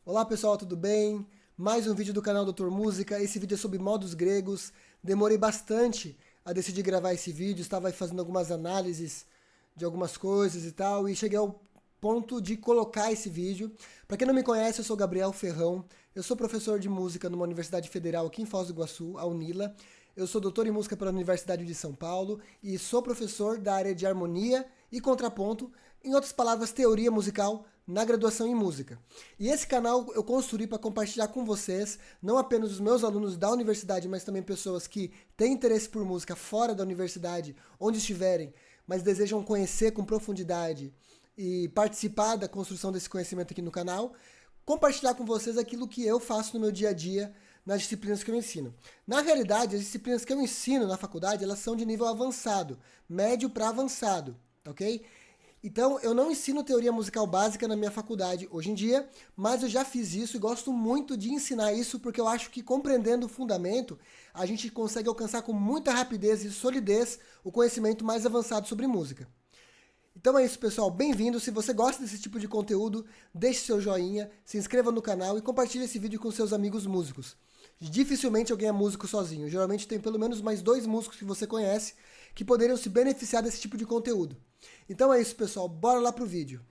Olá pessoal, tudo bem? Mais um vídeo do canal Doutor Música. Esse vídeo é sobre modos gregos. Demorei bastante a decidir gravar esse vídeo, estava fazendo algumas análises de algumas coisas e tal, e cheguei ao ponto de colocar esse vídeo. Para quem não me conhece, eu sou Gabriel Ferrão, eu sou professor de música numa universidade federal aqui em Foz do Iguaçu, a Unila. Eu sou doutor em música pela Universidade de São Paulo e sou professor da área de harmonia e contraponto, em outras palavras, teoria musical, na graduação em música. E esse canal eu construí para compartilhar com vocês, não apenas os meus alunos da universidade, mas também pessoas que têm interesse por música fora da universidade, onde estiverem, mas desejam conhecer com profundidade e participar da construção desse conhecimento aqui no canal, compartilhar com vocês aquilo que eu faço no meu dia a dia nas disciplinas que eu ensino. Na realidade, as disciplinas que eu ensino na faculdade, elas são de nível avançado, médio para avançado, tá ok? Então, eu não ensino teoria musical básica na minha faculdade hoje em dia, mas eu já fiz isso e gosto muito de ensinar isso porque eu acho que compreendendo o fundamento, a gente consegue alcançar com muita rapidez e solidez o conhecimento mais avançado sobre música. Então é isso, pessoal. Bem-vindo. Se você gosta desse tipo de conteúdo, deixe seu joinha, se inscreva no canal e compartilhe esse vídeo com seus amigos músicos. Dificilmente alguém é músico sozinho. Geralmente tem pelo menos mais 2 músicos que você conhece que poderiam se beneficiar desse tipo de conteúdo. Então é isso, pessoal. Bora lá pro vídeo.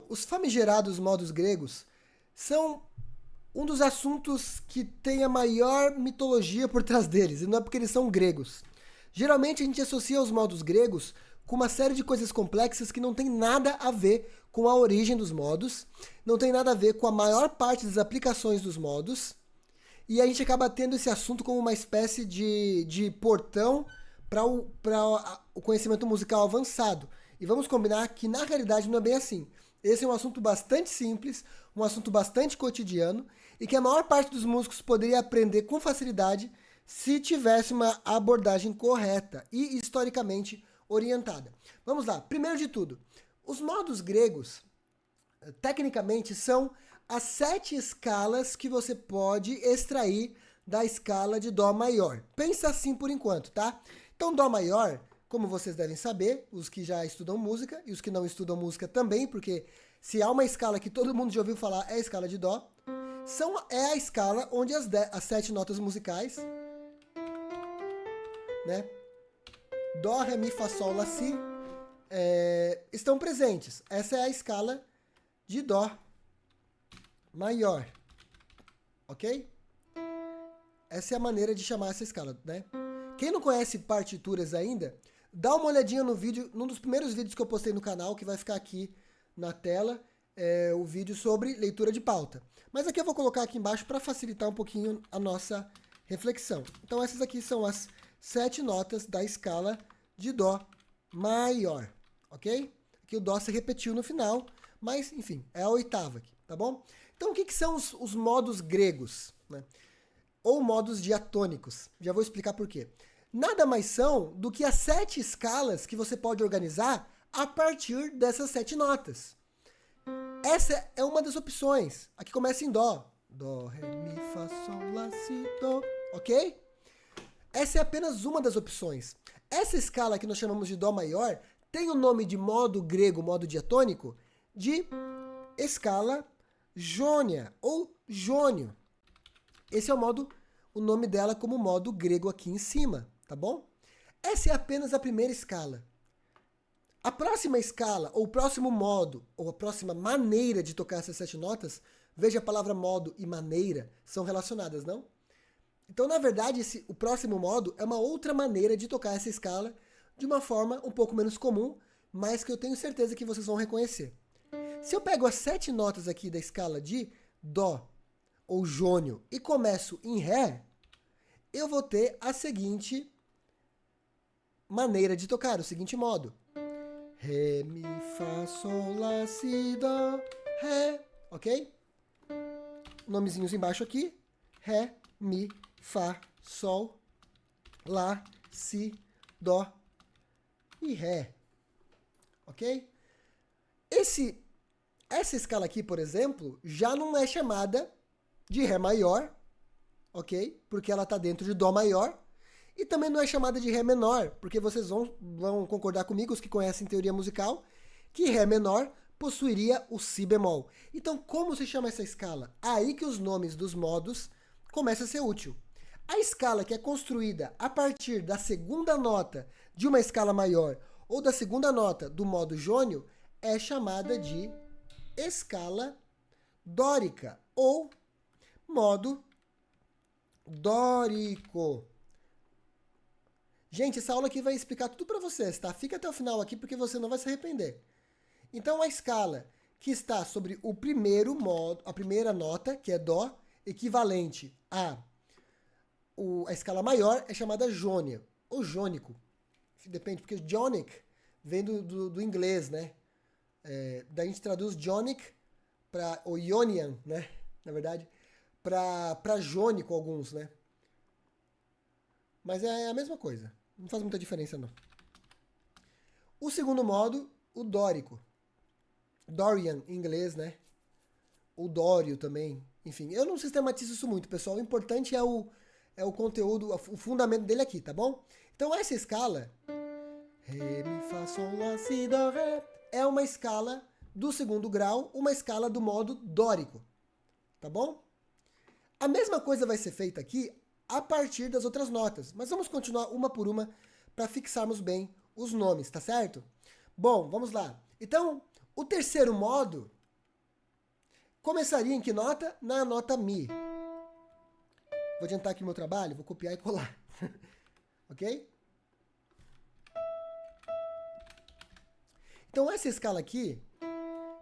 Os famigerados modos gregos são um dos assuntos que tem a maior mitologia por trás deles, e não é porque eles são gregos. Geralmente a gente associa os modos gregos com uma série de coisas complexas que não tem nada a ver com a origem dos modos, não tem nada a ver com a maior parte das aplicações dos modos, e a gente acaba tendo esse assunto como uma espécie de portão para o conhecimento musical avançado. E vamos combinar que na realidade não é bem assim. Esse é um assunto bastante simples, um assunto bastante cotidiano, e que a maior parte dos músicos poderia aprender com facilidade se tivesse uma abordagem correta e historicamente orientada. Vamos lá, primeiro de tudo, os modos gregos, tecnicamente, são as 7 escalas que você pode extrair da escala de Dó maior. Pensa assim por enquanto, tá? Então, Dó maior, como vocês devem saber, os que já estudam música e os que não estudam música também, porque se há uma escala que todo mundo já ouviu falar, é a escala de Dó, é a escala onde as 7 notas musicais, né? Dó, Ré, Mi, Fá, Sol, Lá, Si, estão presentes. Essa é a escala de Dó maior, ok? Essa é a maneira de chamar essa escala, né? Quem não conhece partituras ainda, dá uma olhadinha no vídeo, num dos primeiros vídeos que eu postei no canal, que vai ficar aqui na tela, o vídeo sobre leitura de pauta. Mas aqui eu vou colocar aqui embaixo para facilitar um pouquinho a nossa reflexão. Então essas aqui são as 7 notas da escala de Dó maior, ok? Aqui o Dó se repetiu no final, mas enfim, é a 8ª aqui, tá bom? Então o que são os modos gregos, né? Ou modos diatônicos? Já vou explicar por quê. Nada mais são do que as 7 escalas que você pode organizar a partir dessas 7 notas. Essa é uma das opções. Aqui começa em Dó. Dó, Ré, Mi, Fá, Sol, Lá, Si, Dó. Ok? Essa é apenas uma das opções. Essa escala que nós chamamos de Dó maior tem o nome de modo grego, modo diatônico, de escala jônia ou jônio. Esse é o nome dela como modo grego aqui em cima, tá bom? Essa é apenas a primeira escala. A próxima escala, ou o próximo modo, ou a próxima maneira de tocar essas 7 notas, veja a palavra modo e maneira, são relacionadas, não? Então, na verdade, o próximo modo é uma outra maneira de tocar essa escala de uma forma um pouco menos comum, mas que eu tenho certeza que vocês vão reconhecer. Se eu pego as 7 notas aqui da escala de Dó ou jônio e começo em Ré, eu vou ter a seguinte maneira de tocar, o seguinte modo. Ré, Mi, Fá, Sol, Lá, Si, Dó, Ré, ok? Nomezinhos embaixo aqui. Ré, Mi, Fá, Sol, Lá, Si, Dó e Ré, ok? Essa escala aqui, por exemplo, já não é chamada de Ré maior, ok? Porque ela está dentro de Dó maior. E também não é chamada de Ré menor, porque vocês vão concordar comigo, os que conhecem teoria musical, que Ré menor possuiria o Si bemol. Então, como se chama essa escala? Aí que os nomes dos modos começam a ser útil. A escala que é construída a partir da segunda nota de uma escala maior ou da segunda nota do modo jônio é chamada de escala dórica ou modo dórico. Gente, essa aula aqui vai explicar tudo para vocês, tá? Fica até o final aqui porque você não vai se arrepender. Então, a escala que está sobre o primeiro modo, a primeira nota, que é Dó, equivalente a escala maior, é chamada jônia, ou jônico. Depende, porque jonic vem do inglês, né? Daí a gente traduz jonic para, ou ionian, né? Na verdade, para jônico alguns, né? Mas é a mesma coisa. Não faz muita diferença, não. O segundo modo, o dórico. Dorian, em inglês, né? O dório também. Enfim, eu não sistematizo isso muito, pessoal. O importante é o conteúdo, o fundamento dele aqui, tá bom? Então, essa escala... Ré, mi, fá, sol, lá, si, dó, ré... É uma escala do segundo grau, uma escala do modo dórico. Tá bom? A mesma coisa vai ser feita aqui a partir das outras notas. Mas vamos continuar uma por uma para fixarmos bem os nomes, tá certo? Bom, vamos lá. Então, o terceiro modo começaria em que nota? Na nota Mi. Vou adiantar aqui o meu trabalho, vou copiar e colar. Ok? Então, essa escala aqui...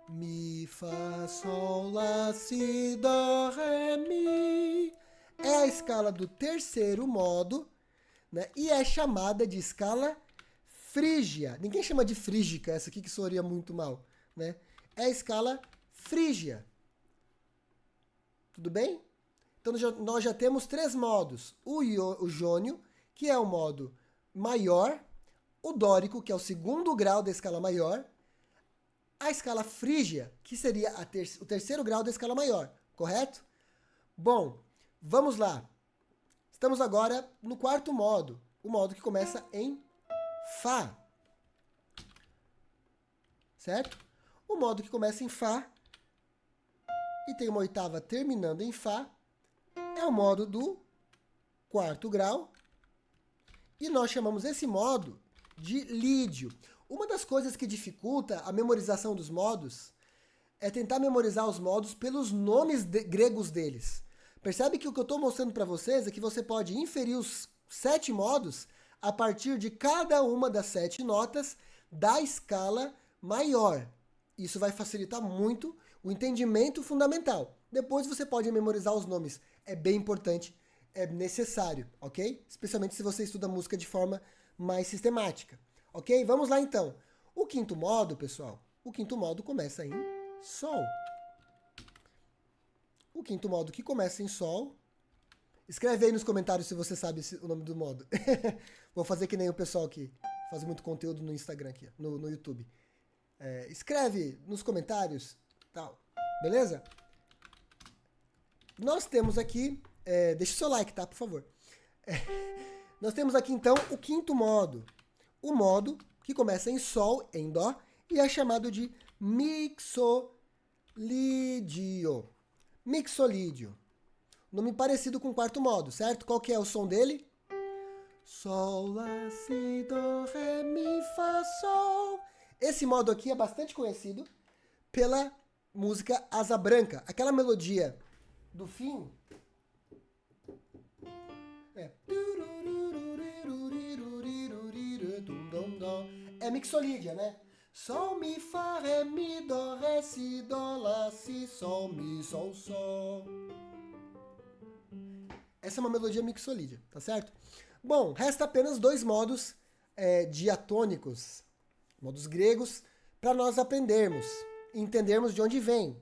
Mi, Fá, Sol, Lá, Si, Dó, Ré, Mi... É a escala do terceiro modo, né? E é chamada de escala frígia. Ninguém chama de frígica, essa aqui que soaria muito mal, né? É a escala frígia. Tudo bem? Então, nós já temos três modos. O jônio, que é o modo maior. O dórico, que é o segundo grau da escala maior. A escala frígia, que seria o terceiro grau da escala maior. Correto? Bom, vamos lá. Estamos agora no quarto modo. O modo que começa em Fá. Certo? O modo que começa em Fá e tem uma oitava terminando em Fá é o modo do quarto grau. E nós chamamos esse modo de lídio. Uma das coisas que dificulta a memorização dos modos é tentar memorizar os modos pelos nomes gregos deles. Percebe que o que eu estou mostrando para vocês é que você pode inferir os 7 modos a partir de cada uma das 7 notas da escala maior. Isso vai facilitar muito o entendimento fundamental. Depois você pode memorizar os nomes. É bem importante, é necessário, ok? Especialmente se você estuda música de forma mais sistemática. Ok? Vamos lá então. O quinto modo, pessoal, o quinto modo começa em Sol. O quinto modo que começa em Sol. Escreve aí nos comentários se você sabe o nome do modo. Vou fazer que nem o pessoal que faz muito conteúdo no Instagram aqui, no YouTube. Escreve nos comentários, tal. Beleza? Nós temos aqui... deixa o seu like, tá? Por favor. Nós temos aqui, então, o quinto modo. O modo que começa em Sol, em Dó, e é chamado de mixolídio. Mixolídio. Nome parecido com o quarto modo, certo? Qual que é o som dele? Sol, Lá, Si, Dó, Ré, Mi, Fá, Sol. Esse modo aqui é bastante conhecido pela música Asa Branca. Aquela melodia do fim... É mixolídia, né? Sol, Mi, Fá, Ré, Mi, Dó, Ré, Si, Dó, Lá, Si, Sol, Mi, Sol, Sol. Essa é uma melodia mixolídia, tá certo? Bom, resta apenas 2 modos diatônicos, modos gregos, para nós aprendermos e entendermos de onde vem.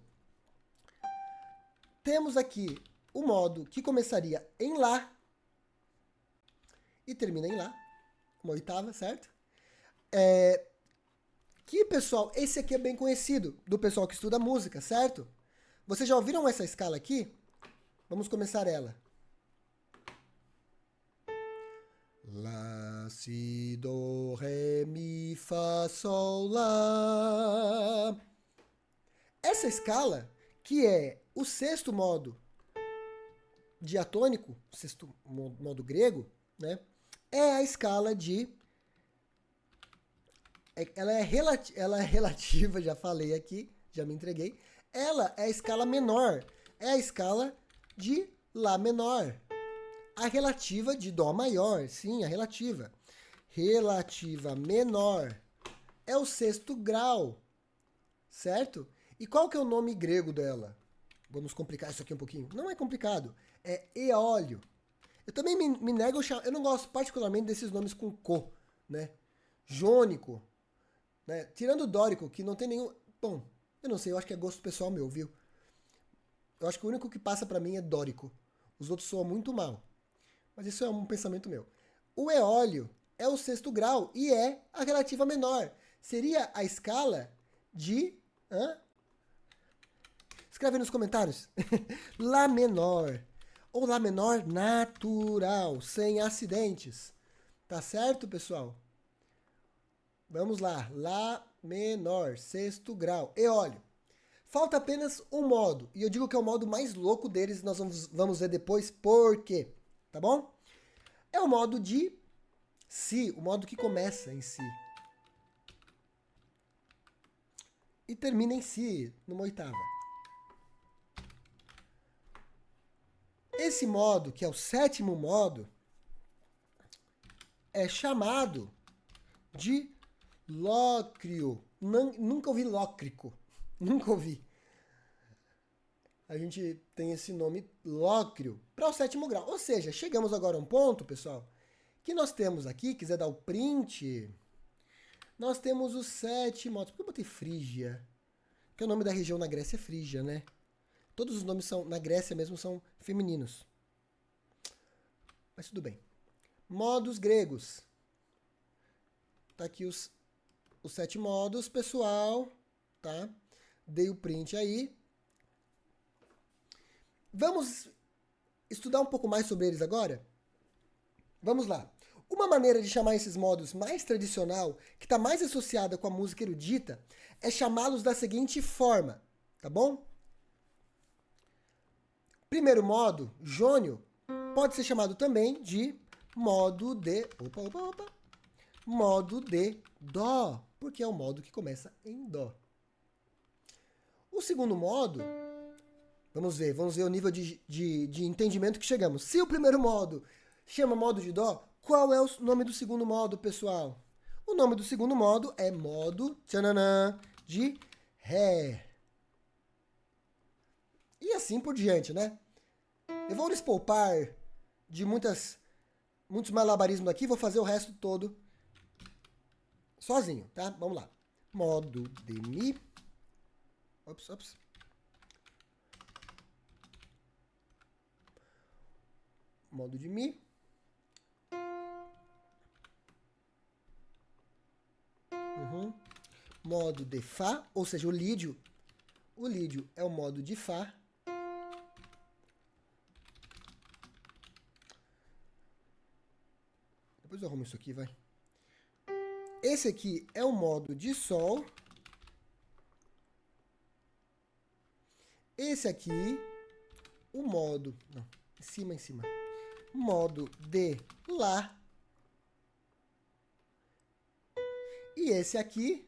Temos aqui o modo que começaria em Lá e termina em Lá, uma oitava, certo? Que, pessoal, esse aqui é bem conhecido do pessoal que estuda música, certo? Vocês já ouviram essa escala aqui? Vamos começar ela. Lá, si, do, ré, mi, fá, sol, lá. Essa escala, que é o sexto modo diatônico, o sexto modo grego, né? É a escala de... ela é relativa, já falei aqui, já me entreguei. Ela é a escala menor, é a escala de Lá menor. A relativa de Dó maior, sim, a relativa. Relativa menor é o sexto grau, certo? E qual que é o nome grego dela? Vamos complicar isso aqui um pouquinho. Não é complicado, é eólio. Eu também me nego, eu não gosto particularmente desses nomes com co, né? Jônico, né? Tirando dórico, que não tem nenhum... Bom, eu não sei, eu acho que é gosto pessoal meu, viu? Eu acho que o único que passa pra mim é dórico. Os outros soam muito mal. Mas isso é um pensamento meu. O eólio é o sexto grau e é a relativa menor. Seria a escala de... Escreve nos comentários. Lá menor. Ou Lá menor natural, sem acidentes. Tá certo, pessoal? Vamos lá. Lá menor, sexto grau. Eólio. Falta apenas um modo. E eu digo que é o modo mais louco deles. Nós vamos ver depois por quê. Tá bom? É o modo de Si, o modo que começa em Si. E termina em Si, numa oitava. Esse modo, que é o sétimo modo, é chamado de lócrio. Nunca ouvi lócrico. Nunca ouvi. A gente tem esse nome lócrio para o sétimo grau. Ou seja, chegamos agora a um ponto, pessoal, que nós temos aqui, quiser dar o print, nós temos os 7 modos. Por que eu botei Frígia? Porque o nome da região na Grécia é Frígia, né? Todos os nomes são, na Grécia mesmo, são femininos. Mas tudo bem. Modos gregos. Tá aqui os 7 modos, pessoal. Tá? Dei o print aí. Vamos estudar um pouco mais sobre eles agora? Vamos lá. Uma maneira de chamar esses modos mais tradicional, que está mais associada com a música erudita, é chamá-los da seguinte forma, tá bom? Primeiro modo, jônio, pode ser chamado também de modo de... modo de dó, porque é o modo que começa em dó. O segundo modo, vamos ver o nível de entendimento que chegamos. Se o primeiro modo chama modo de dó, qual é o nome do segundo modo, pessoal? O nome do segundo modo é modo tchananã, de ré. E assim por diante, né? Eu vou lhes poupar de muitos malabarismos aqui, vou fazer o resto todo sozinho, tá? Vamos lá. Modo de mi. Ops. Modo de mi. Modo de Fá, ou seja, o lídio. O lídio é o modo de Fá. Depois eu arrumo isso aqui, vai. Esse aqui é o modo de Sol. Esse aqui, o modo... Não, em cima. Modo de Lá. E esse aqui,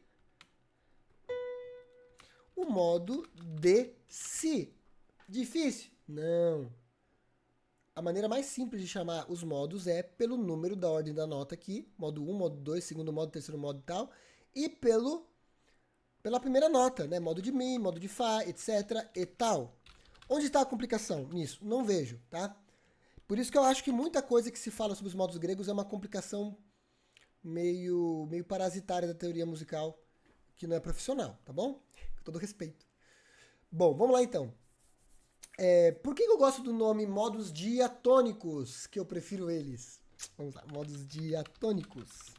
o modo de Si. Difícil? Não. A maneira mais simples de chamar os modos é pelo número da ordem da nota aqui. Modo 1, modo 2, segundo modo, terceiro modo e tal. E pela primeira nota, né? Modo de Mi, modo de Fá, etc. e tal. Onde está a complicação nisso? Não vejo, tá? Por isso que eu acho que muita coisa que se fala sobre os modos gregos é uma complicação meio parasitária da teoria musical, que não é profissional, tá bom? Com todo respeito. Bom, vamos lá então. Por que eu gosto do nome modos diatônicos? Que eu prefiro eles. Vamos lá, modos diatônicos.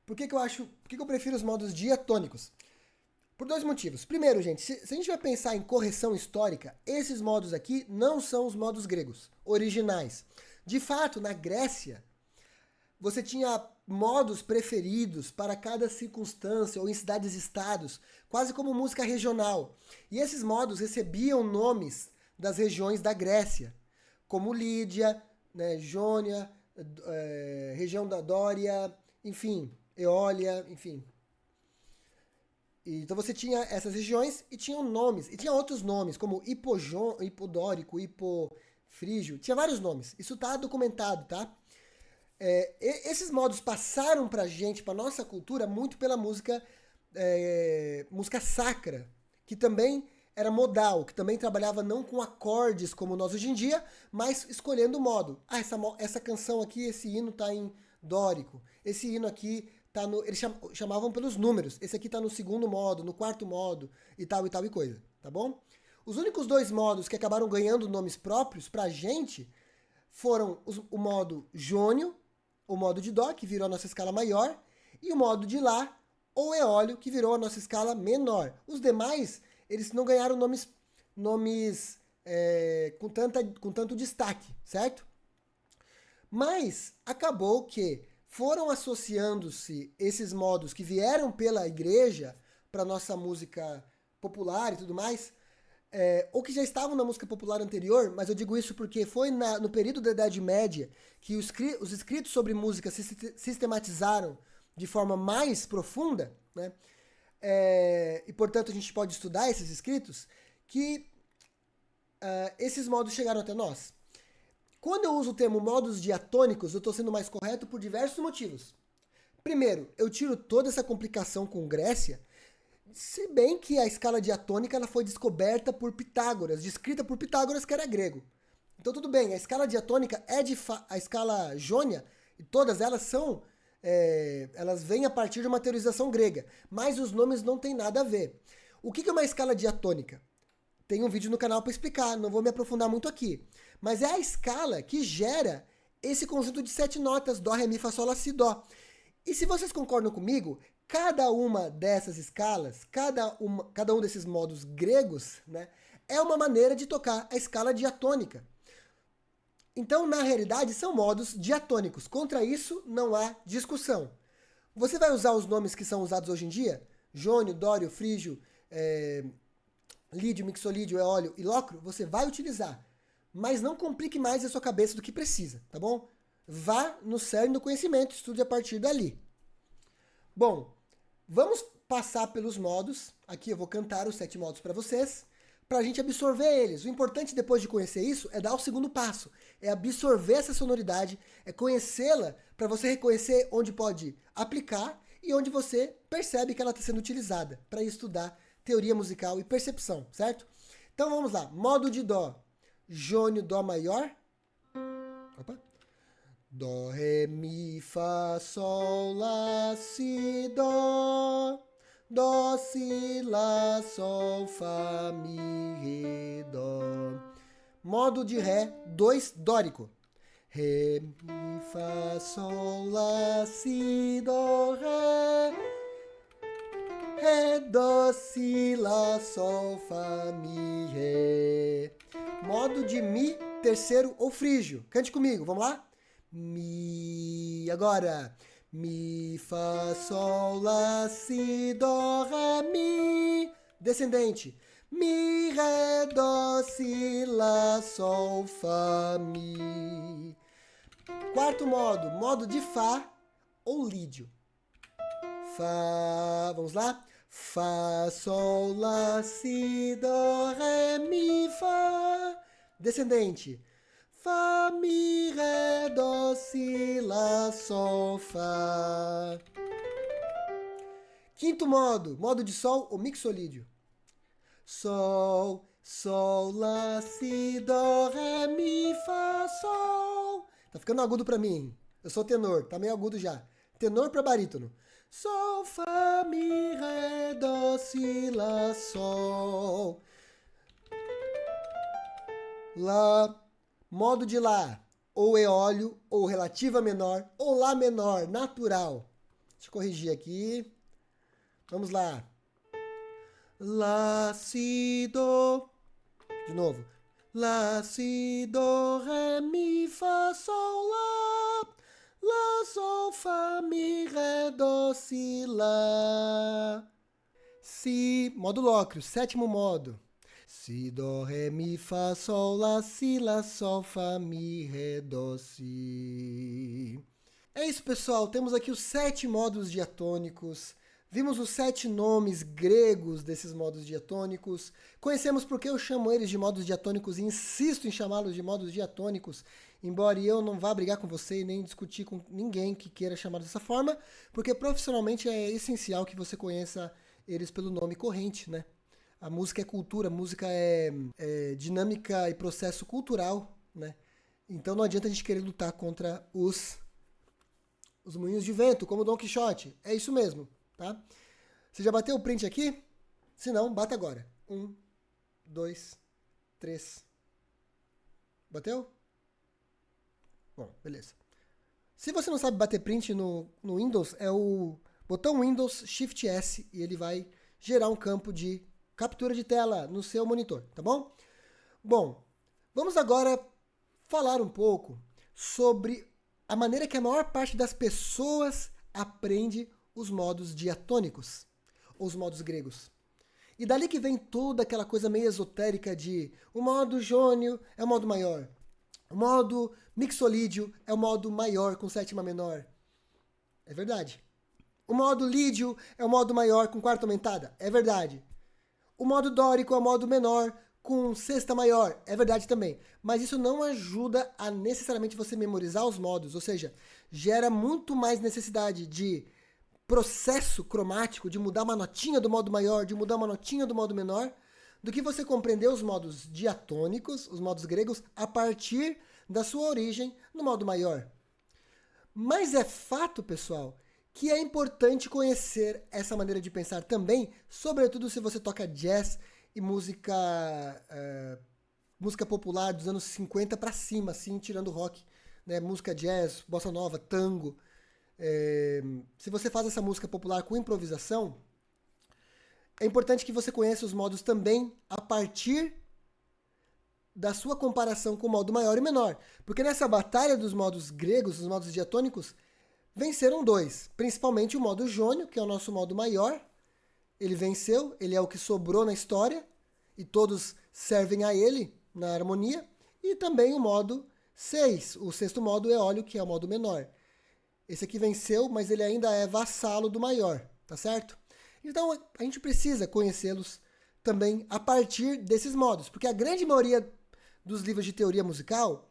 Por que eu prefiro os modos diatônicos? Por dois motivos. Primeiro, gente, se a gente vai pensar em correção histórica, esses modos aqui não são os modos gregos originais. De fato, na Grécia, você tinha modos preferidos para cada circunstância ou em cidades-estados, quase como música regional. E esses modos recebiam nomes das regiões da Grécia, como Lídia, né, Jônia, região da Dória, enfim, Eólia, enfim. Então você tinha essas regiões e tinham nomes, e tinha outros nomes, como Hipodórico, Hipofrígio, tinha vários nomes. Isso está documentado, tá? Esses modos passaram pra gente, pra nossa cultura, muito pela música sacra, que também era modal, que também trabalhava não com acordes como nós hoje em dia, mas escolhendo o modo. Ah, essa canção aqui, esse hino tá em dórico, esse hino aqui tá no... Eles chamavam pelos números, esse aqui tá no segundo modo, no quarto modo, e tal e coisa, tá bom? Os únicos dois modos que acabaram ganhando nomes próprios pra gente foram o modo jônio, o modo de dó, que virou a nossa escala maior, e o modo de lá, ou eólio, que virou a nossa escala menor. Os demais, eles não ganharam nomes com tanto destaque, certo? Mas acabou que foram associando-se esses modos que vieram pela igreja para nossa música popular e tudo mais, ou que já estavam na música popular anterior, mas eu digo isso porque foi no período da Idade Média que os escritos sobre música se sistematizaram de forma mais profunda, né? E portanto a gente pode estudar esses escritos, que esses modos chegaram até nós. Quando eu uso o termo modos diatônicos, eu estou sendo mais correto por diversos motivos. Primeiro, eu tiro toda essa complicação com Grécia, se bem que a escala diatônica ela foi descoberta por Pitágoras, descrita por Pitágoras, que era grego. Então tudo bem, a escala diatônica a escala jônia, e todas elas são, elas vêm a partir de uma teorização grega, mas os nomes não têm nada a ver. O que é uma escala diatônica? Tem um vídeo no canal para explicar, não vou me aprofundar muito aqui. Mas é a escala que gera esse conjunto de 7 notas, Dó, Ré, Mi, Fá, Sol, Lá, Si, Dó. E se vocês concordam comigo, cada uma dessas escalas, cada um desses modos gregos, né, é uma maneira de tocar a escala diatônica. Então, na realidade, são modos diatônicos. Contra isso, não há discussão. Você vai usar os nomes que são usados hoje em dia? Jônio, dório, frígio, lídio, mixolídio, eólio e locro? Você vai utilizar. Mas não complique mais a sua cabeça do que precisa, tá bom? Vá no cerne do conhecimento, estude a partir dali. Bom, vamos passar pelos modos. Aqui eu vou cantar os 7 modos para vocês, para a gente absorver eles. O importante depois de conhecer isso é dar o segundo passo, é absorver essa sonoridade, é conhecê-la para você reconhecer onde pode aplicar e onde você percebe que ela está sendo utilizada para estudar teoria musical e percepção, certo? Então vamos lá, modo de dó, jônio, dó maior. Opa. Dó, ré, mi, fá, sol, lá, si, dó. Dó, si, lá, sol, fá, mi, ré, dó. Modo de ré, 2, dórico. Ré, mi, fá, sol, lá, si, dó, ré. Ré, dó, si, lá, sol, fá, mi, ré. Modo de mi, terceiro ou frígio. Cante comigo, vamos lá? Mi, agora. Mi, fá, sol, lá, si, dó, ré, mi. Descendente. Mi, ré, dó, si, lá, sol, fá, mi. Quarto modo, modo de fá ou lídio. Fá, vamos lá? Fá, sol, lá, si, dó, ré, mi, fá. Descendente. Fá, mi, ré, dó, si, lá, sol, fá. Quinto modo, modo de sol ou mixolídio. Sol, sol, lá, si, dó, ré, mi, fá, sol. Tá ficando agudo pra mim. Eu sou tenor, tá meio agudo já. Tenor pra barítono. Sol, fá, mi, ré, dó, si, lá, sol. Lá, modo de lá, ou eólio, ou relativa menor, ou lá menor, natural. Deixa eu corrigir aqui. Vamos lá. Lá, si, do. De novo. Lá, si, do, ré, mi, fá, sol, lá. Lá, sol, fá, mi, ré, do, si, lá. Si, modo lócreo, sétimo modo. Si, do, ré, mi, fá, sol, lá, si, lá, sol, fá, mi, ré, do, si. É isso, pessoal. Temos aqui os 7 modos diatônicos. Vimos os 7 nomes gregos desses modos diatônicos. Conhecemos porque eu chamo eles de modos diatônicos e insisto em chamá-los de modos diatônicos, embora eu não vá brigar com você e nem discutir com ninguém que queira chamar dessa forma, porque profissionalmente é essencial que você conheça eles pelo nome corrente, né? A música é cultura, a música é dinâmica e processo cultural, né? Então não adianta a gente querer lutar contra os moinhos de vento, como Dom Quixote. É isso mesmo, tá? Você já bateu o print aqui? Se não, bata agora. 1, 2, 3. Bateu? Bom, beleza. Se você não sabe bater print no Windows, é o botão Windows Shift S e ele vai gerar um campo de captura de tela no seu monitor, tá bom? Bom, vamos agora falar um pouco sobre a maneira que a maior parte das pessoas aprende os modos diatônicos, ou os modos gregos. E dali que vem toda aquela coisa meio esotérica de o modo jônio é o modo maior, o modo mixolídio é o modo maior com sétima menor. É verdade. O modo lídio é o modo maior com quarta aumentada. É verdade. O modo dórico é o modo menor com sexta maior. É verdade também. Mas isso não ajuda a necessariamente você memorizar os modos. Ou seja, gera muito mais necessidade de processo cromático, de mudar uma notinha do modo maior, de mudar uma notinha do modo menor, do que você compreender os modos diatônicos, os modos gregos, a partir da sua origem no modo maior. Mas é fato, pessoal, que é importante conhecer essa maneira de pensar também, sobretudo se você toca jazz e música popular dos anos 50 para cima, assim, tirando rock, né? Música jazz, bossa nova, tango. Se você faz essa música popular com improvisação, é importante que você conheça os modos também a partir da sua comparação com o modo maior e menor. Porque nessa batalha dos modos gregos, dos modos diatônicos, venceram 2. Principalmente o modo jônio, que é o nosso modo maior. Ele venceu, ele é o que sobrou na história, e todos servem a ele na harmonia. E também o modo 6, o sexto modo eólio, que é o modo menor. Esse aqui venceu, mas ele ainda é vassalo do maior, tá certo? Então a gente precisa conhecê-los também a partir desses modos, porque a grande maioria dos livros de teoria musical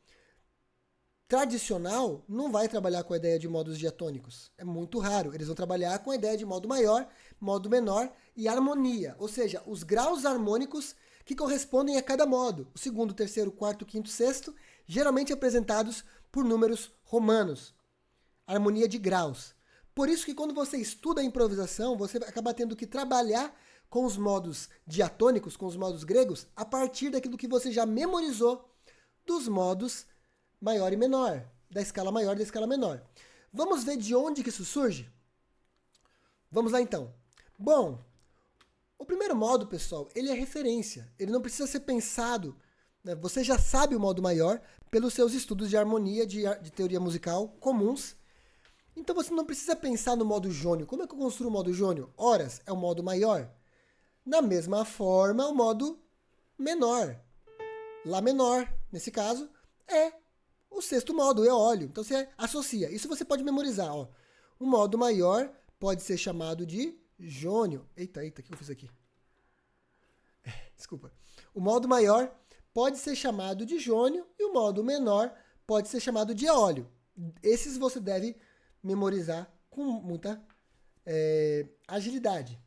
tradicional não vai trabalhar com a ideia de modos diatônicos. É muito raro. Eles vão trabalhar com a ideia de modo maior, modo menor e harmonia, ou seja, os graus harmônicos que correspondem a cada modo. O segundo, terceiro, quarto, quinto, sexto, geralmente apresentados por números romanos. Harmonia de graus. Por isso que quando você estuda a improvisação, você acaba tendo que trabalhar com os modos diatônicos, com os modos gregos, a partir daquilo que você já memorizou dos modos maior e menor, da escala maior e da escala menor. Vamos ver de onde que isso surge? Vamos lá então. Bom, o primeiro modo, pessoal, ele é referência. Ele não precisa ser pensado, né? Você já sabe o modo maior pelos seus estudos de harmonia, de teoria musical comuns. Então você não precisa pensar no modo jônio. Como é que eu construo o modo jônio? Horas é o modo maior. Da mesma forma, o modo menor. Lá menor, nesse caso, é o sexto modo, eólio. Então você associa. Isso você pode memorizar. Ó. O modo maior pode ser chamado de jônio. Eita, o que eu fiz aqui? Desculpa. O modo maior pode ser chamado de jônio e o modo menor pode ser chamado de eólio. Esses você deve memorizar com muita agilidade.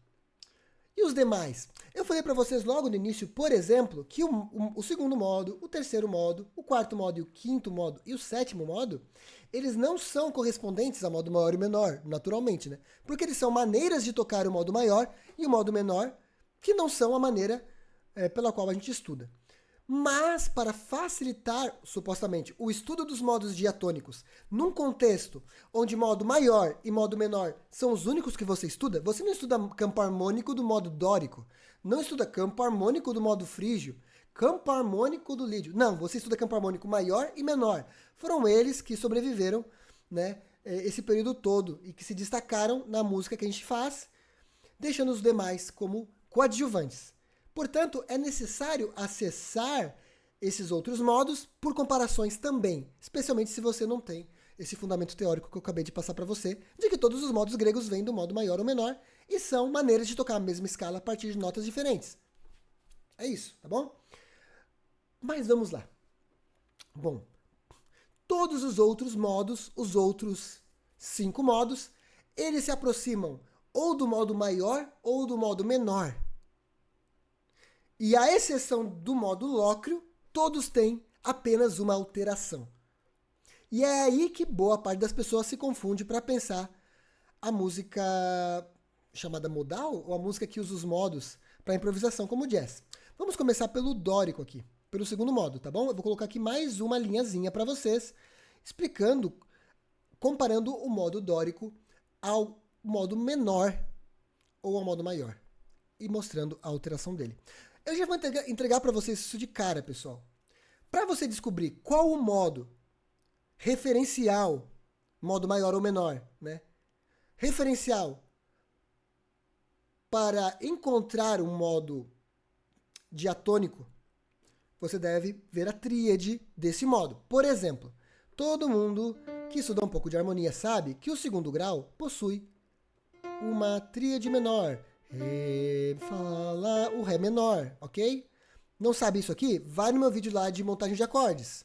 E os demais? Eu falei para vocês logo no início, por exemplo, que o segundo modo, o terceiro modo, o quarto modo e o quinto modo e o sétimo modo, eles não são correspondentes ao modo maior e menor, naturalmente, né? Porque eles são maneiras de tocar o modo maior e o modo menor, que não são a maneira pela qual a gente estuda. Mas, para facilitar, supostamente, o estudo dos modos diatônicos, num contexto onde modo maior e modo menor são os únicos que você não estuda campo harmônico do modo dórico, não estuda campo harmônico do modo frígio, campo harmônico do lídio. Não, você estuda campo harmônico maior e menor. Foram eles que sobreviveram, né, esse período todo e que se destacaram na música que a gente faz, deixando os demais como coadjuvantes. Portanto, é necessário acessar esses outros modos por comparações também, especialmente se você não tem esse fundamento teórico que eu acabei de passar para você, de que todos os modos gregos vêm do modo maior ou menor e são maneiras de tocar a mesma escala a partir de notas diferentes. É isso, tá bom? Mas vamos lá. Bom, todos os outros modos, os outros 5 modos, eles se aproximam ou do modo maior ou do modo menor. E à exceção do modo lócreo, todos têm apenas uma alteração. E é aí que boa parte das pessoas se confunde para pensar a música chamada modal ou a música que usa os modos para improvisação como jazz. Vamos começar pelo dórico aqui, pelo segundo modo, tá bom? Eu vou colocar aqui mais uma linhazinha para vocês, explicando, comparando o modo dórico ao modo menor ou ao modo maior e mostrando a alteração dele. Eu já vou entregar para vocês isso de cara, pessoal. Para você descobrir qual o modo referencial, modo maior ou menor, né? Referencial para encontrar um modo diatônico, você deve ver a tríade desse modo. Por exemplo, todo mundo que estuda um pouco de harmonia sabe que o segundo grau possui uma tríade menor. Ré, Fá, Lá, o Ré menor, ok? Não sabe isso aqui? Vai no meu vídeo lá de montagem de acordes.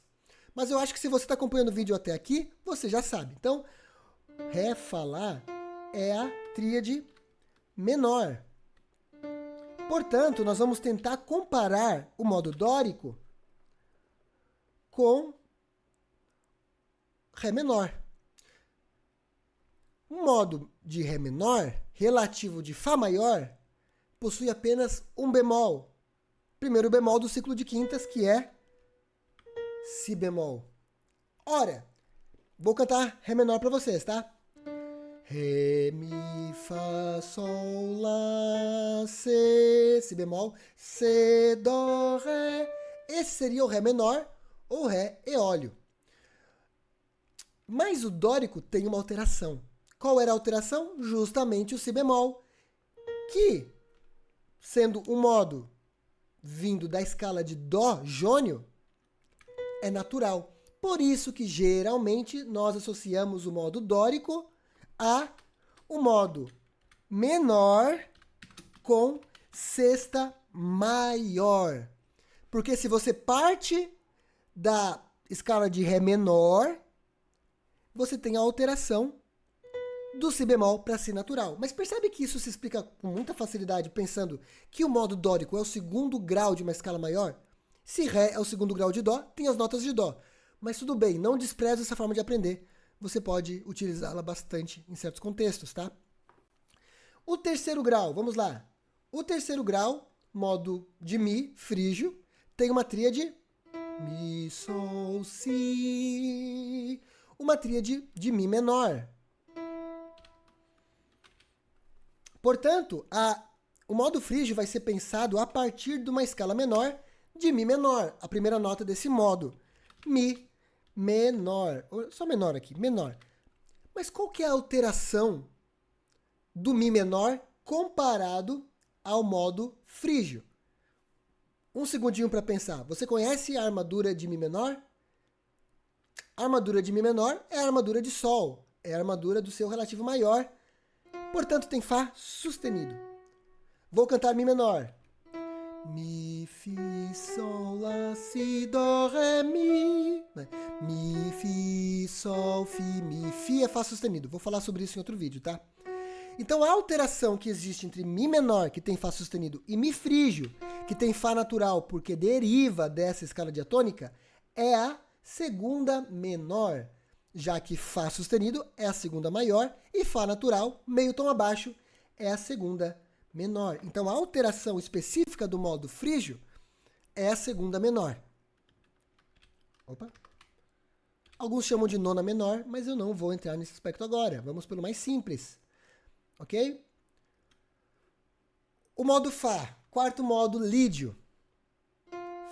Mas eu acho que se você está acompanhando o vídeo até aqui, você já sabe. Então, Ré, Fá, Lá é a tríade menor. Portanto, nós vamos tentar comparar o modo dórico com Ré menor. O modo de Ré menor, relativo de Fá maior, possui apenas um bemol. Primeiro bemol do ciclo de quintas, que é Si bemol. Ora, vou cantar Ré menor para vocês, tá? Ré, Mi, Fá, Sol, Lá, Si bemol, Si, Dó, Ré. Esse seria o Ré menor ou Ré eólio. Mas o dórico tem uma alteração. Qual era a alteração? Justamente o Si bemol, que, sendo um modo vindo da escala de Dó jônio, é natural. Por isso que, geralmente, nós associamos o modo dórico a o modo menor com sexta maior. Porque se você parte da escala de Ré menor, você tem a alteração do Si bemol para Si natural. Mas percebe que isso se explica com muita facilidade pensando que o modo dórico é o segundo grau de uma escala maior? Se Ré é o segundo grau de Dó, tem as notas de Dó. Mas tudo bem, não despreze essa forma de aprender. Você pode utilizá-la bastante em certos contextos, tá? O terceiro grau, vamos lá. O terceiro grau, modo de Mi, frígio, tem uma tríade Mi, Sol, Si. Uma tríade de Mi menor. Portanto, o modo frígio vai ser pensado a partir de uma escala menor de Mi menor, a primeira nota desse modo. Mi menor, só menor aqui, menor. Mas qual que é a alteração do Mi menor comparado ao modo frígio? Um segundinho para pensar. Você conhece a armadura de Mi menor? A armadura de Mi menor é a armadura de Sol, é a armadura do seu relativo maior. Portanto, tem Fá sustenido. Vou cantar Mi menor. Mi, Fi, Sol, Lá, Si, Dó, Ré, Mi. Mi, Fi, Sol, Fi, Mi. Fi é Fá sustenido. Vou falar sobre isso em outro vídeo, tá? Então, a alteração que existe entre Mi menor, que tem Fá sustenido, e Mi frígio, que tem Fá natural, porque deriva dessa escala diatônica, é a segunda menor, já que Fá sustenido é a segunda maior e Fá natural, meio tom abaixo, é a segunda menor. Então, a alteração específica do modo frígio é a segunda menor. Opa. Alguns chamam de nona menor, mas eu não vou entrar nesse aspecto agora. Vamos pelo mais simples. Ok? O modo Fá. Quarto modo, lídio.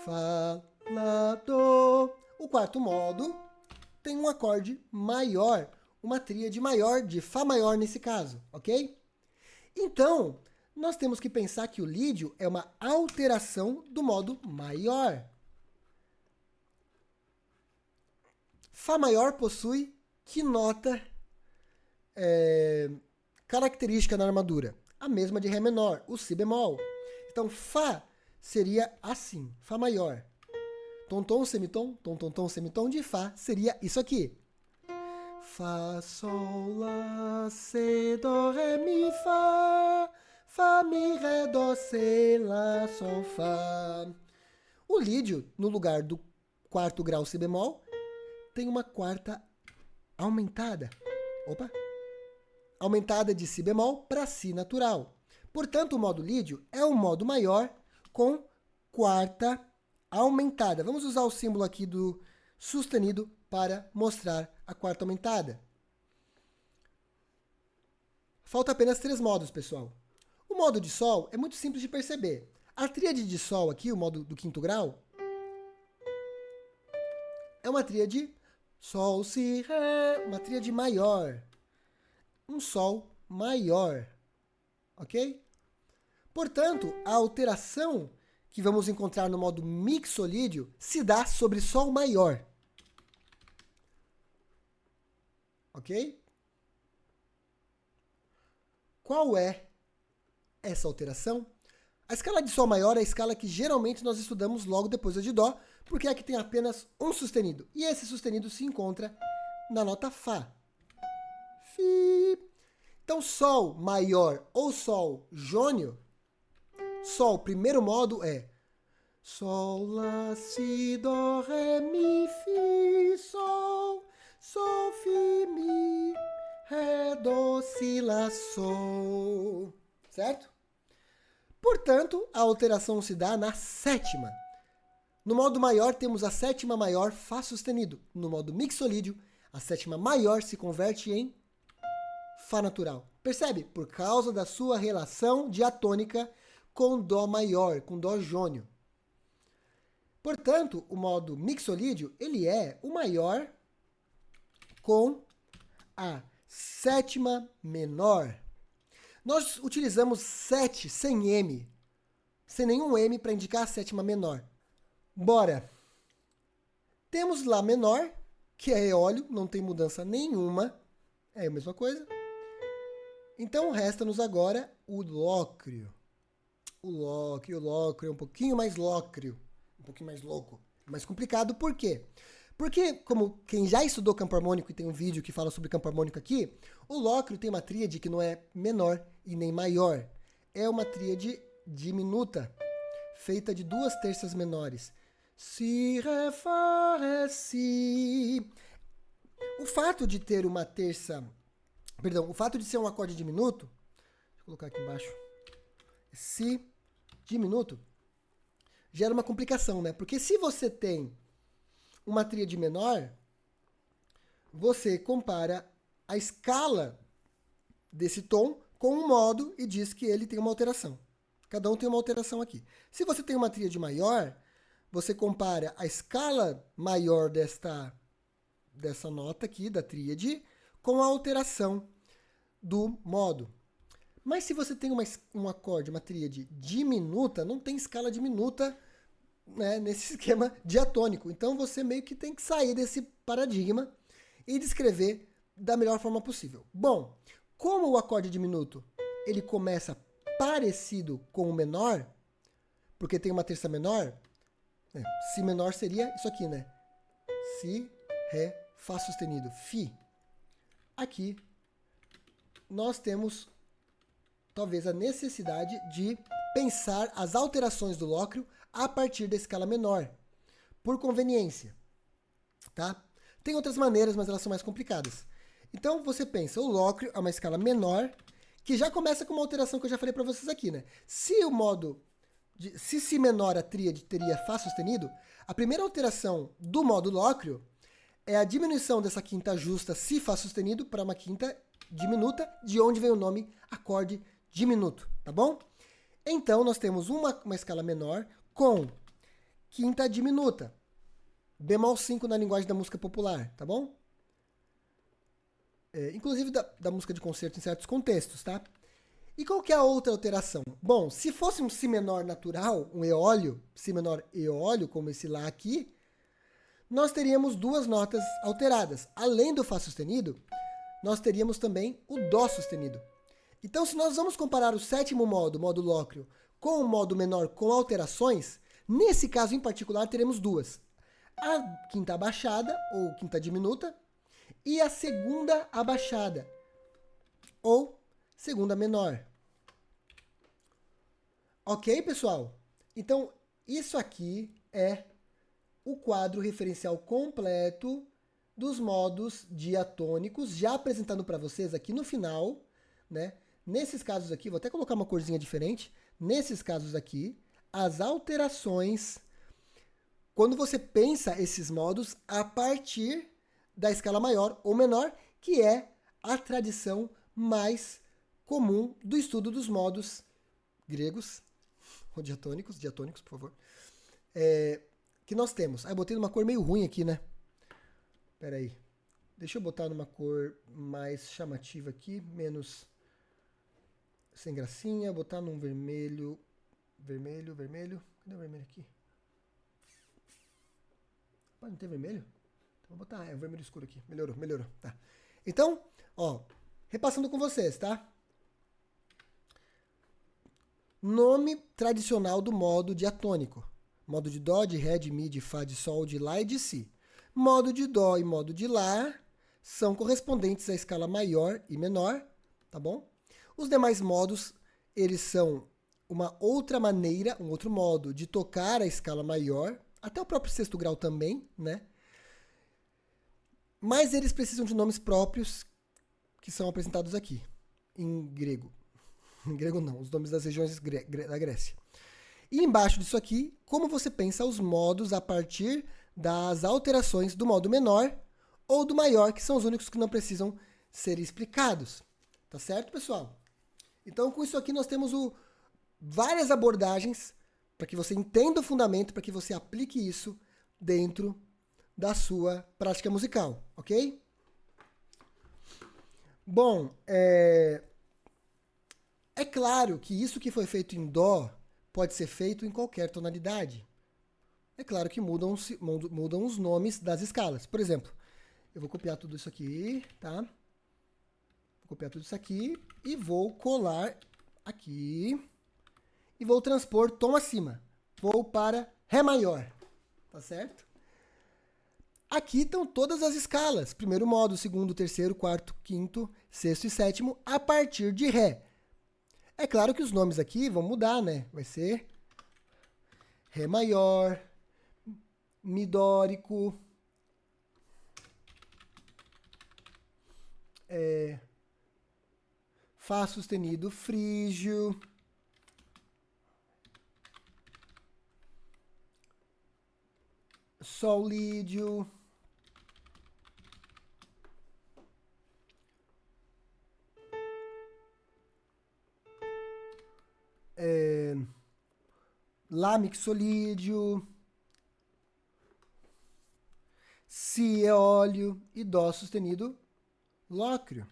Fá, Lá, Dó. O quarto modo tem um acorde maior, uma tríade maior de Fá maior nesse caso, ok? Então, nós temos que pensar que o lídio é uma alteração do modo maior. Fá maior possui que nota característica na armadura? A mesma de Ré menor, o Si bemol. Então, Fá seria assim, Fá maior. Tom, tom, semitom, tom, tom, tom, semitom de Fá seria isso aqui. Fá, Sol, Lá, Si, Dó, Ré, Mi, Fá. Fá, Mi, Ré, Dó, Si, Lá, Sol, Fá. O lídio, no lugar do quarto grau Si bemol, tem uma quarta aumentada. Opa! Aumentada de Si bemol para Si natural. Portanto, o modo lídio é um modo maior com quarta aumentada. Vamos usar o símbolo aqui do sustenido para mostrar a quarta aumentada. Falta apenas 3 modos, pessoal. O modo de Sol é muito simples de perceber. A tríade de Sol aqui, o modo do quinto grau, é uma tríade Sol, Si, Ré, uma tríade maior. Um Sol maior, ok? Portanto, a alteração que vamos encontrar no modo mixolídio se dá sobre Sol maior. Ok? Qual é essa alteração? A escala de Sol maior é a escala que geralmente nós estudamos logo depois da de Dó, porque é a que tem apenas um sustenido. E esse sustenido se encontra na nota Fá. Fi. Então, Sol maior ou Sol jônio, Sol, primeiro modo é Sol, Lá, Si, Dó, Ré, Mi, Fi, Sol, Sol, Fi, Mi, Ré, Dó, Si, Lá, Sol. Certo? Portanto, a alteração se dá na sétima. No modo maior, temos a sétima maior Fá sustenido. No modo mixolídio, a sétima maior se converte em Fá natural. Percebe? Por causa da sua relação diatônica com Dó maior, com Dó jônio. Portanto, o modo mixolídio, ele é o maior com a sétima menor. Nós utilizamos 7 sem M, sem nenhum M para indicar a sétima menor. Bora! Temos Lá menor, que é eólio, não tem mudança nenhuma, é a mesma coisa. Então, resta-nos agora o lócreo. O lócreo é um pouquinho mais lócreo, um pouquinho mais louco, mais complicado. Por quê? Porque, como quem já estudou campo harmônico e tem um vídeo que fala sobre campo harmônico aqui, o lócreo tem uma tríade que não é menor e nem maior. É uma tríade diminuta, feita de 2 terças menores. Si, Ré, Fá, Ré, Si. O fato de ter uma terça... Perdão, o fato de ser um acorde diminuto... Deixa eu colocar aqui embaixo. Si diminuto gera uma complicação, né? Porque se você tem uma tríade menor, você compara a escala desse tom com um modo e diz que ele tem uma alteração. Cada um tem uma alteração aqui. Se você tem uma tríade maior, você compara a escala maior dessa nota aqui, da tríade, com a alteração do modo. Mas se você tem um acorde, uma tríade diminuta, não tem escala diminuta, né, nesse esquema diatônico. Então você meio que tem que sair desse paradigma e descrever da melhor forma possível. Bom, como o acorde diminuto ele começa parecido com o menor, porque tem uma terça menor, né, Si menor seria isso aqui, né? Si, Ré, Fá sustenido, Fi. Aqui nós temos talvez a necessidade de pensar as alterações do lócreo a partir da escala menor, por conveniência, tá? Tem outras maneiras, mas elas são mais complicadas. Então você pensa, o lócreo é uma escala menor, que já começa com uma alteração que eu já falei para vocês aqui, né? Se o modo se Si menor a tríade teria Fá sustenido, a primeira alteração do modo Lócreo é a diminuição dessa quinta justa Si Fá sustenido para uma quinta diminuta, de onde vem o nome acorde diminuto, tá bom? Então, nós temos uma escala menor com quinta diminuta, bemol 5 na linguagem da música popular, tá bom? Inclusive da música de concerto em certos contextos, tá? E qual que é a outra alteração? Bom, se fosse um Si menor natural, um eólio, Si menor eólio, como esse Lá aqui, nós teríamos duas notas alteradas. Além do Fá sustenido, nós teríamos também o Dó sustenido. Então, se nós vamos comparar o sétimo modo, o modo Lócreo, com o modo menor com alterações, nesse caso em particular teremos duas. A quinta abaixada, ou quinta diminuta, e a segunda abaixada, ou segunda menor. Ok, pessoal? Então, isso aqui é o quadro referencial completo dos modos diatônicos, já apresentando para vocês aqui no final, né? Nesses casos aqui, vou até colocar uma corzinha diferente. Nesses casos aqui, as alterações, quando você pensa esses modos a partir da escala maior ou menor, que é a tradição mais comum do estudo dos modos gregos, ou diatônicos, por favor, que nós temos. Eu botei numa cor meio ruim aqui, né? Pera aí. Deixa eu botar numa cor mais chamativa aqui, menos sem gracinha, botar num vermelho, vermelho. Cadê o vermelho aqui? Não tem vermelho? Então vou botar, o vermelho escuro aqui. Melhorou. Tá. Então, ó, repassando com vocês, tá? Nome tradicional do modo diatônico. Modo de Dó, de Ré, de Mi, de Fá, de Sol, de Lá e de Si. Modo de Dó e modo de Lá são correspondentes à escala maior e menor, tá bom? Os demais modos, eles são uma outra maneira, um outro modo de tocar a escala maior, até o próprio sexto grau também, né? Mas eles precisam de nomes próprios que são apresentados aqui, em grego. Em grego não, os nomes das regiões da Grécia. E embaixo disso aqui, como você pensa os modos a partir das alterações do modo menor ou do maior, que são os únicos que não precisam ser explicados. Tá certo, pessoal? Então, com isso aqui, nós temos várias abordagens para que você entenda o fundamento, para que você aplique isso dentro da sua prática musical, ok? Bom, é claro que isso que foi feito em Dó pode ser feito em qualquer tonalidade. É claro que mudam os nomes das escalas. Por exemplo, eu vou copiar tudo isso aqui, tá? Vou copiar tudo isso aqui e vou colar aqui e vou transpor tom acima. Vou para Ré maior, tá certo? Aqui estão todas as escalas. Primeiro modo, segundo, terceiro, quarto, quinto, sexto e sétimo, a partir de Ré. É claro que os nomes aqui vão mudar, né? Vai ser Ré maior, Mi dórico, Fá sustenido frígio, Sol lídio, Lá mixolídio, Si eólio e Dó sustenido lócreo.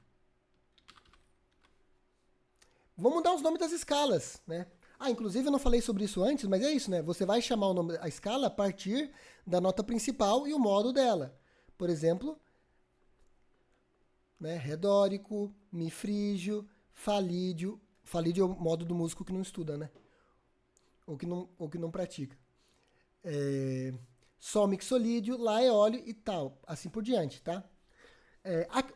Vamos mudar os nomes das escalas, né? Inclusive eu não falei sobre isso antes, mas é isso, né? Você vai chamar o nome da escala a partir da nota principal e o modo dela. Por exemplo, né? Ré dórico, Mi frígio, Fá lídio. Fá lídio é o modo do músico que não estuda, né? Ou que não pratica. Sol mixolídio, Lá eólio e tal, assim por diante, tá?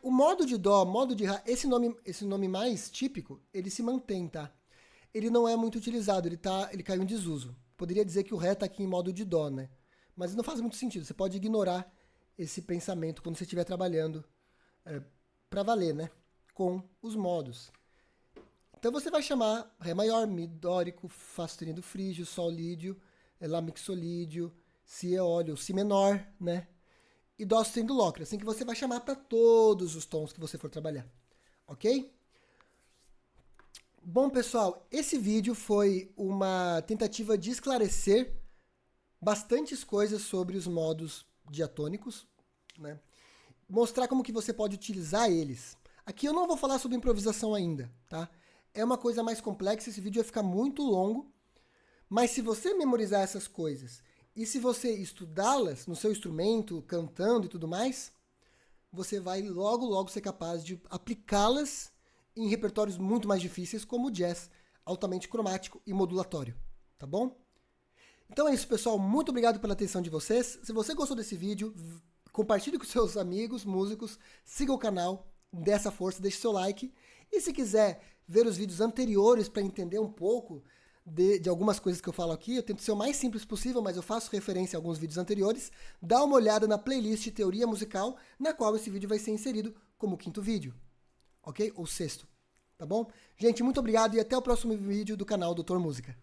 O modo de Dó, modo de Rá, esse nome mais típico, ele se mantém, tá? Ele não é muito utilizado, ele caiu em desuso. Poderia dizer que o Ré está aqui em modo de Dó, né? Mas não faz muito sentido, você pode ignorar esse pensamento quando você estiver trabalhando para valer, né? Com os modos. Então você vai chamar Ré maior, Mi dórico, Fá sustenido frígio, Sol lídio, Lá mixolídio, Si eólio, Si menor, né? E Dó sustenido locra, assim que você vai chamar para todos os tons que você for trabalhar, ok? Bom, pessoal, esse vídeo foi uma tentativa de esclarecer bastantes coisas sobre os modos diatônicos, né? Mostrar como que você pode utilizar eles. Aqui eu não vou falar sobre improvisação ainda, tá? É uma coisa mais complexa, esse vídeo vai ficar muito longo, mas se você memorizar essas coisas e se você estudá-las no seu instrumento, cantando e tudo mais, você vai logo, logo ser capaz de aplicá-las em repertórios muito mais difíceis, como o jazz, altamente cromático e modulatório, tá bom? Então é isso, pessoal. Muito obrigado pela atenção de vocês. Se você gostou desse vídeo, compartilhe com seus amigos, músicos, siga o canal, dê essa força, deixe seu like. E se quiser ver os vídeos anteriores para entender um pouco de algumas coisas que eu falo aqui, eu tento ser o mais simples possível, mas eu faço referência a alguns vídeos anteriores, dá uma olhada na playlist Teoria Musical, na qual esse vídeo vai ser inserido como 5º vídeo, ok? Ou 6º, tá bom? Gente, muito obrigado e até o próximo vídeo do canal Doutor Música.